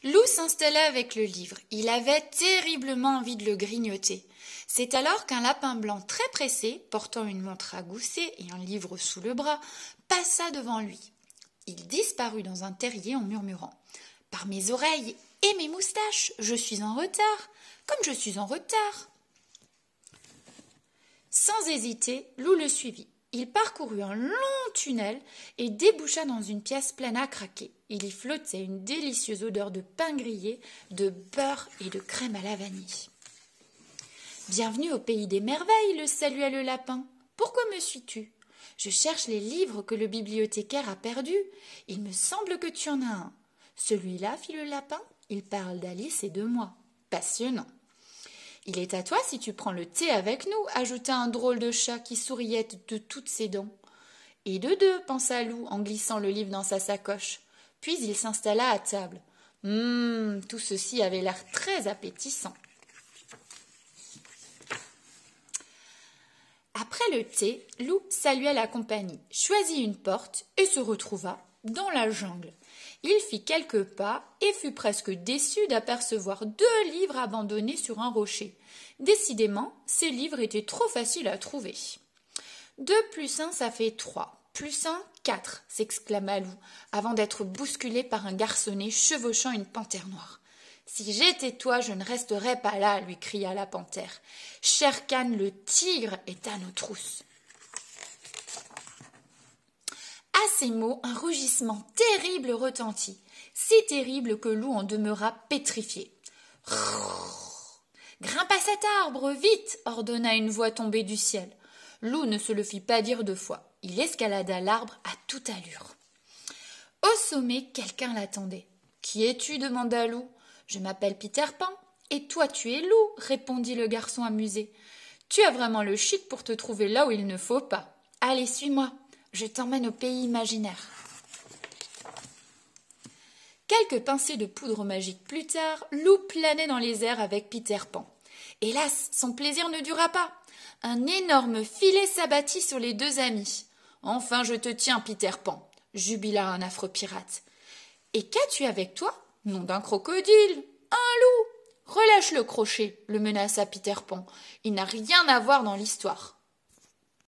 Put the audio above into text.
Loup s'installa avec le livre. Il avait terriblement envie de le grignoter. C'est alors qu'un lapin blanc très pressé, portant une montre à gousset et un livre sous le bras, passa devant lui. Il disparut dans un terrier en murmurant « Par mes oreilles et mes moustaches, je suis en retard, comme je suis en retard !» Sans hésiter, Loup le suivit. Il parcourut un long tunnel et déboucha dans une pièce pleine à craquer. Il y flottait une délicieuse odeur de pain grillé, de beurre et de crème à la vanille. « Bienvenue au pays des merveilles, le salua le lapin. Pourquoi me suis-tu ? Je cherche les livres que le bibliothécaire a perdus. Il me semble que tu en as un. Celui-là, fit le lapin, il parle d'Alice et de moi. Passionnant. Il est à toi si tu prends le thé avec nous, ajouta un drôle de chat qui souriait de toutes ses dents. Et de deux, pensa Loup en glissant le livre dans sa sacoche. Puis il s'installa à table. Tout ceci avait l'air très appétissant. Après le thé, Loup salua la compagnie, choisit une porte et se retrouva dans la jungle. Il fit quelques pas et fut presque déçu d'apercevoir 2 livres abandonnés sur un rocher. Décidément, ces livres étaient trop faciles à trouver. 2 plus 1, ça fait 3. Plus 1, 4, s'exclama Loup, avant d'être bousculé par un garçonnet chevauchant une panthère noire. « Si j'étais toi, je ne resterais pas là, lui cria la panthère. Shere-Khan, le tigre, est à nos trousses. À ces mots, un rugissement terrible retentit, si terrible que Loup en demeura pétrifié. « Grimpe à cet arbre, vite !» ordonna une voix tombée du ciel. Loup ne se le fit pas dire 2 fois. Il escalada l'arbre à toute allure. Au sommet, quelqu'un l'attendait. « Qui es-tu » demanda Loup. « Je m'appelle Peter Pan. Et toi, tu es Loup » répondit le garçon amusé. « Tu as vraiment le chic pour te trouver là où il ne faut pas. Allez, suis-moi. Je t'emmène au pays imaginaire. » Quelques pincées de poudre magique plus tard, Loup planait dans les airs avec Peter Pan. Hélas, son plaisir ne dura pas. Un énorme filet s'abattit sur les 2 amis. « Enfin, je te tiens, Peter Pan !» jubila un affreux pirate. « Et qu'as-tu avec toi ? Nom d'un crocodile ! Un loup ! Relâche le crochet, le menaça Peter Pan. Il n'a rien à voir dans l'histoire.